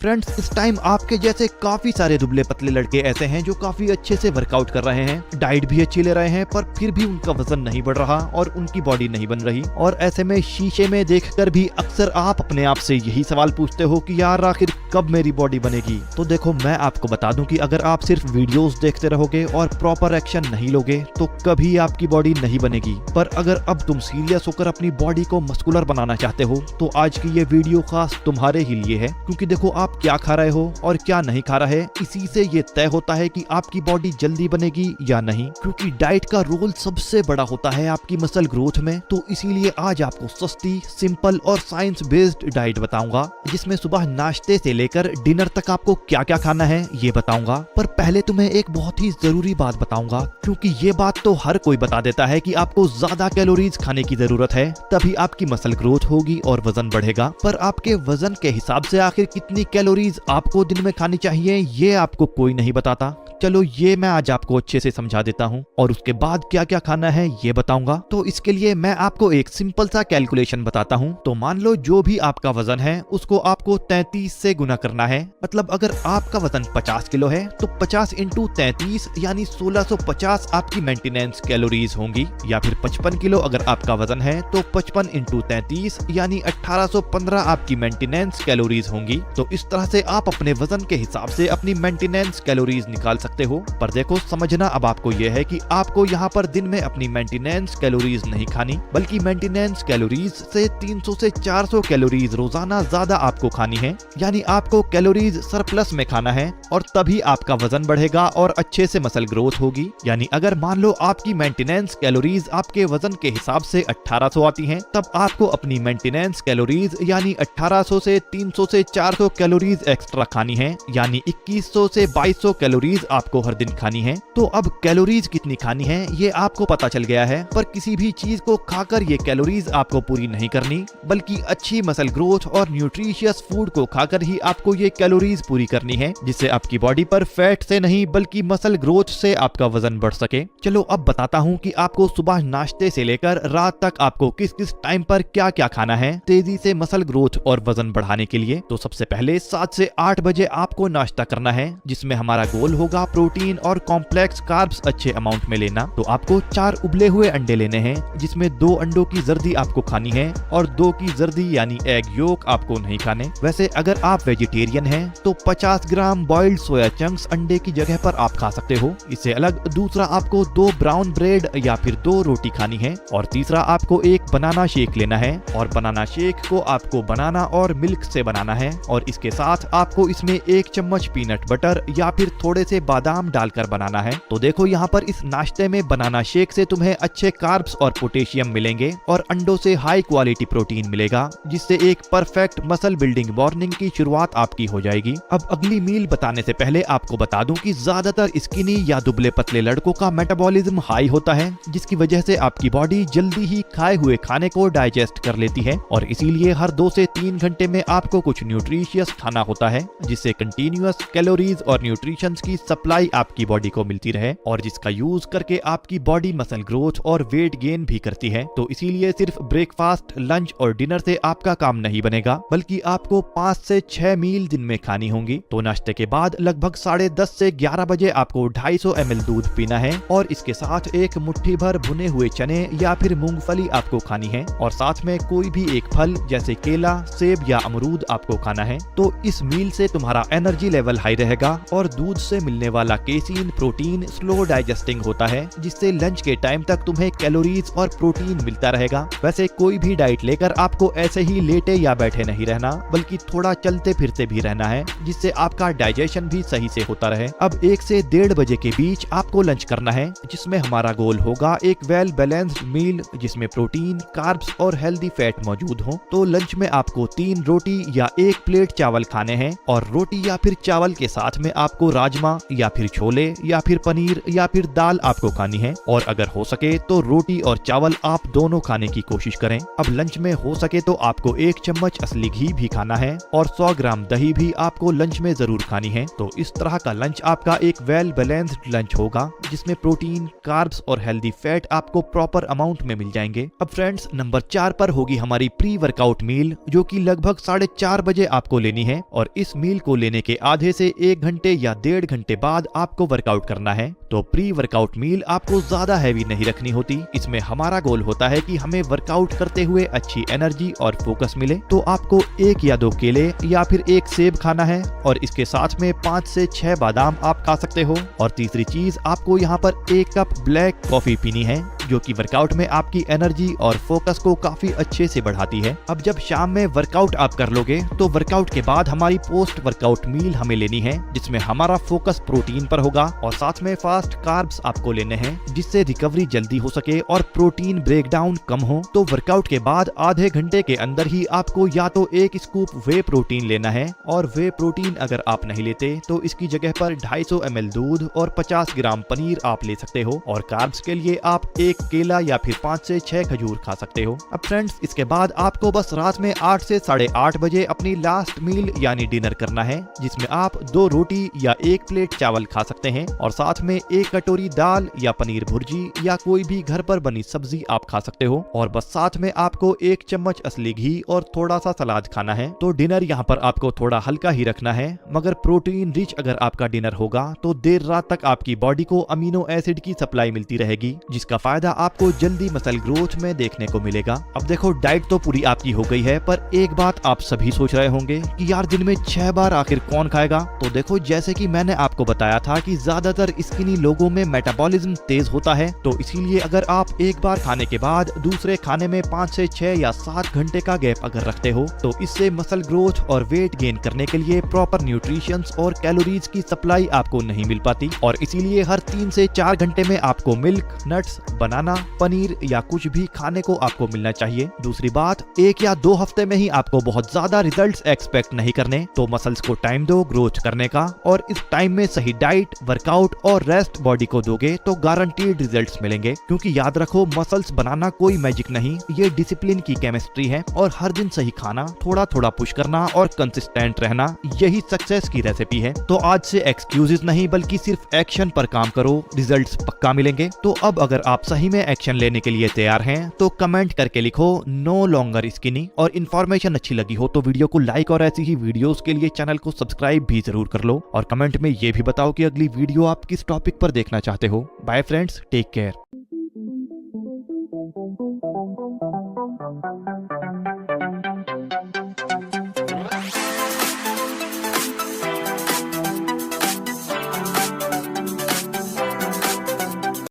Friends, इस time आपके जैसे काफी सारे दुबले पतले लड़के ऐसे हैं जो काफी अच्छे से वर्कआउट कर रहे हैं, डाइट भी अच्छी ले रहे हैं, पर फिर भी उनका वजन नहीं बढ़ रहा और उनकी बॉडी नहीं बन रही। और ऐसे में शीशे में देखकर भी अक्सर आप अपने आप से यही सवाल पूछते हो कि यार आखिर कब मेरी बॉडी बनेगी। तो देखो, मैं आपको बता दूं कि अगर आप सिर्फ वीडियोस देखते रहोगे और प्रॉपर एक्शन नहीं लोगे तो कभी आपकी बॉडी नहीं बनेगी। पर अगर अब तुम सीरियस होकर अपनी बॉडी को मस्कुलर बनाना चाहते हो तो आज की ये वीडियो खास तुम्हारे ही लिए है, क्योंकि देखो आप क्या खा रहे हो और क्या नहीं खा रहे हैं, इसी से ये तय होता है कि आपकी बॉडी जल्दी बनेगी या नहीं। क्योंकि डाइट का रोल सबसे बड़ा होता है आपकी मसल ग्रोथ में। तो इसीलिए आज आपको सस्ती, सिंपल और साइंस बेस्ड डाइट बताऊंगा, जिसमें सुबह नाश्ते से लेकर डिनर तक आपको क्या क्या खाना है ये बताऊंगा। पर पहले तुम्हें एक बहुत ही जरूरी बात बताऊंगा, क्योंकि ये बात तो हर कोई बता देता है कि आपको ज्यादा कैलोरीज खाने की जरूरत है, तभी आपकी मसल ग्रोथ होगी और वजन बढ़ेगा। पर आपके वजन के हिसाब से आखिर कितनी कैलोरीज आपको दिन में खानी चाहिए ये आपको कोई नहीं बताता। चलो ये मैं आज आपको अच्छे से समझा देता हूँ और उसके बाद क्या क्या खाना है ये बताऊंगा। तो इसके लिए मैं आपको एक सिंपल सा कैलकुलेशन बताता हूँ। तो मान लो जो भी आपका वजन है उसको आपको 33 से गुना करना है। मतलब अगर आपका वजन 50 किलो है तो 50 इंटू 33 यानी 1650 आपकी मेंटेनेंस कैलोरीज होंगी। या फिर 55 किलो अगर आपका वजन है तो 55 इंटू 33 यानी 1815 आपकी मेंटेनेंस कैलोरीज होंगी। तो इस तरह से आप अपने वजन के हिसाब से अपनी मेंटेनेंस कैलोरीज निकाल सकते हो। पर देखो, समझना अब आपको यह है कि आपको यहाँ पर दिन में अपनी मेंटेनेंस कैलोरीज नहीं खानी, बल्कि मेंटेनेंस कैलोरीज से 300 से 400 कैलोरीज रोजाना ज्यादा आपको खानी है। यानी आपको कैलोरीज सरप्लस में खाना है और तभी आपका वजन बढ़ेगा और अच्छे से मसल ग्रोथ होगी। यानी अगर मान लो आपकी मेंटेनेंस कैलोरीज आपके वजन के हिसाब से 1800 आती हैं, तब आपको अपनी मेंटेनेंस कैलोरीज यानी 1800 से 300 से 400 कैलोरीज एक्स्ट्रा खानी है। यानी 2100 से 2200 कैलोरीज आपको हर दिन खानी है। तो अब कैलोरीज कितनी खानी है ये आपको पता चल गया है। पर किसी भी चीज को खाकर ये कैलोरीज आपको पूरी नहीं करनी, बल्कि अच्छी मसल ग्रोथ और न्यूट्रिशियस फूड को खाकर ही आपको ये कैलोरीज पूरी करनी है, जिससे आपकी बॉडी पर फैट से नहीं बल्कि मसल ग्रोथ से आपका वजन बढ़ सके। चलो अब बताता हूँ कि आपको सुबह नाश्ते से लेकर रात तक आपको किस किस टाइम पर क्या क्या खाना है तेजी से मसल ग्रोथ और वजन बढ़ाने के लिए। तो सबसे पहले 7 से 8 बजे आपको नाश्ता करना है, जिसमें हमारा गोल होगा प्रोटीन और कॉम्प्लेक्स कार्ब्स अच्छे अमाउंट में लेना। तो आपको 4 उबले हुए अंडे लेने हैं, जिसमें 2 अंडों की जर्दी आपको खानी है और 2 की जर्दी यानी एग योक आपको नहीं खाने। वैसे अगर आप वेजिटेरियन हैं तो 50 ग्राम बॉइल्ड सोया चंक्स अंडे की जगह पर आप खा सकते हो। इससे अलग दूसरा आपको 2 ब्राउन ब्रेड या फिर 2 रोटी खानी है। और तीसरा आपको एक बनाना शेक लेना है और बनाना शेक को आपको बनाना और मिल्क से बनाना है। और इसके साथ आपको इसमें 1 चम्मच पीनट बटर या फिर थोड़े से बादाम डालकर बनाना है। तो देखो यहाँ पर इस नाश्ते में बनाना शेक से तुम्हें अच्छे कार्ब्स और पोटेशियम मिलेंगे और अंडों से हाई क्वालिटी प्रोटीन मिलेगा, जिससे एक परफेक्ट मसल बिल्डिंग मॉर्निंग की शुरुआत आपकी हो जाएगी। अब अगली मील बताने से पहले आपको बता दूं कि ज्यादातर स्किनी या दुबले पतले लड़कों का मेटाबॉलिज्म हाई होता है, जिसकी वजह से आपकी बॉडी जल्दी ही खाए हुए खाने को डाइजेस्ट कर लेती है। और इसीलिए हर 2 से 3 घंटे में आपको कुछ न्यूट्रिशियस खाना होता है, जिससे कंटिन्यूअस कैलोरीज और न्यूट्रिशंस की सप्लाई आपकी बॉडी को मिलती रहे और जिसका यूज करके आपकी बॉडी मसल ग्रोथ और वेट गेन भी करती है। तो इसीलिए सिर्फ ब्रेकफास्ट, लंच और डिनर से आपका काम नहीं बनेगा, बल्कि आपको 5 से 6 मील दिन में खानी होंगी। तो नाश्ते के बाद लगभग 10:30 से 11 बजे आपको 250 ml दूध पीना है और इसके साथ एक मुट्ठी भर भुने हुए चने या फिर मूंगफली आपको खानी है और साथ में कोई भी एक फल जैसे केला, सेब या अमरूद आपको खाना है। तो इस मील से तुम्हारा एनर्जी लेवल हाई रहेगा और दूध से मिलने वाला केसीन प्रोटीन स्लो डाइजेस्टिंग होता है, जिससे लंच के टाइम तक तुम्हें कैलोरीज और प्रोटीन मिलता रहेगा। वैसे कोई भी डाइट लेकर आपको ऐसे ही लेटे या बैठे नहीं रहना, बल्कि थोड़ा चलते फिरते भी रहना है, जिससे आपका डाइजेशन भी सही से होता रहे। अब 1 से 1:30 बजे के बीच आपको लंच करना है, जिसमें हमारा गोल होगा एक वेल बैलेंस्ड मील, जिसमें प्रोटीन, कार्ब्स और हेल्दी फैट मौजूद हो। तो लंच में आपको 3 रोटी या 1 प्लेट चावल खाने हैं और रोटी या फिर चावल के साथ में आपको राजमा या फिर छोले या फिर पनीर या फिर दाल आपको खानी है, और अगर हो सके तो रोटी और चावल आप दोनों खाने की कोशिश करें। अब लंच में हो सके तो आपको 1 चम्मच असली घी भी खाना है और 100 ग्राम दही भी आपको लंच में जरूर खानी है। तो इस तरह का लंच आपका एक वेल बैलेंस्ड लंच होगा जिसमें प्रोटीन, कार्ब्स और हेल्दी फैट आपको प्रॉपर अमाउंट में मिल जाएंगे। अब फ्रेंड्स, नंबर 4 पर होगी हमारी प्री वर्कआउट मील, जो कि लगभग 4:30 बजे आपको लेनी है, और इस मील को लेने के आधे से 1 घंटे या 1.5 घंटे बाद आपको वर्कआउट करना है। तो प्री वर्कआउट मील आपको ज्यादा हैवी नहीं रखनी होती। इसमें हमारा गोल होता है कि हमें वर्कआउट करते हुए अच्छी एनर्जी और फोकस मिले। तो आपको 1 या 2 केले या फिर 1 सेब खाना है, और इसके साथ में 5 से 6 बादाम आप खा सकते हो। और तीसरी चीज, आपको यहाँ पर 1 कप ब्लैक कॉफी पीनी है, जो कि वर्कआउट में आपकी एनर्जी और फोकस को काफी अच्छे से बढ़ाती है। अब जब शाम में वर्कआउट आप कर लोगे तो वर्कआउट के बाद हमारी पोस्ट वर्कआउट मील हमें लेनी है, जिसमें हमारा फोकस प्रोटीन पर होगा और साथ में फास्ट कार्ब्स आपको लेने हैं, जिससे रिकवरी जल्दी हो सके और प्रोटीन ब्रेकडाउन कम हो। तो वर्कआउट के बाद आधे घंटे के अंदर ही आपको या तो 1 स्कूप वे प्रोटीन लेना है, और वे प्रोटीन अगर आप नहीं लेते तो इसकी जगह पर 250 ml दूध और 50 ग्राम पनीर आप ले सकते हो, और कार्ब्स के लिए आप 1 केला या फिर 5 से 6 खजूर खा सकते हो। अब फ्रेंड्स, इसके बाद आपको बस रात में 8 से 8:30 बजे अपनी लास्ट मील यानी डिनर करना है, जिसमें आप 2 रोटी या 1 प्लेट चावल खा सकते हैं, और साथ में 1 कटोरी दाल या पनीर भुर्जी या कोई भी घर पर बनी सब्जी आप खा सकते हो, और बस साथ में आपको 1 चम्मच असली घी और थोड़ा सा सलाद खाना है। तो डिनर यहाँ पर आपको थोड़ा हल्का ही रखना है, मगर प्रोटीन रिच अगर आपका डिनर होगा तो देर रात तक आपकी बॉडी को अमीनो एसिड की सप्लाई मिलती रहेगी, जिसका फायदा आपको जल्दी मसल ग्रोथ में देखने को मिलेगा। अब देखो, डाइट तो पूरी आपकी हो गई है, पर एक बात आप सभी सोच रहे होंगे कि यार दिन में 6 बार आखिर कौन खाएगा। तो देखो, जैसे कि मैंने आपको बताया था कि ज्यादातर स्किनी लोगों में मेटाबॉलिज्म तेज होता है, तो इसीलिए अगर आप एक बार खाने के बाद दूसरे खाने में 5 से 6 या 7 घंटे का गैप अगर रखते हो, तो इससे मसल ग्रोथ और वेट गेन करने के लिए प्रॉपर न्यूट्रिशंस और कैलोरीज की सप्लाई आपको नहीं मिल पाती, और इसीलिए हर 3 से 4 घंटे में आपको मिल्क, नट्स, बनाना, पनीर या कुछ भी खाने को आपको मिलना चाहिए। दूसरी बात, 1 या 2 हफ्ते में ही आपको बहुत ज्यादा रिजल्ट्स एक्सपेक्ट नहीं करने। तो मसल्स को टाइम दो ग्रोथ करने का, और इस टाइम में सही डाइट, वर्कआउट और रेस्ट बॉडी को दोगे तो गारंटीड रिजल्ट्स मिलेंगे। क्योंकि याद रखो, मसल्स बनाना कोई मैजिक नहीं, ये डिसिप्लिन की केमिस्ट्री है, और हर दिन सही खाना, थोड़ा थोड़ा पुश करना और कंसिस्टेंट रहना, यही सक्सेस की रेसिपी है। तो आज से एक्सक्यूजेस नहीं बल्कि सिर्फ एक्शन पर काम करो, रिजल्ट्स पक्का मिलेंगे। तो अब अगर आप सही में एक्शन लेने के लिए तैयार हैं तो कमेंट करके लिखो नो लॉन्गर स्किनी, और इन्फॉर्मेशन अच्छी लगी हो तो वीडियो को लाइक, और ऐसी ही वीडियोस के लिए चैनल को सब्सक्राइब भी जरूर कर लो, और कमेंट में ये भी बताओ कि अगली वीडियो आप किस टॉपिक पर देखना चाहते हो। Bye friends, take care.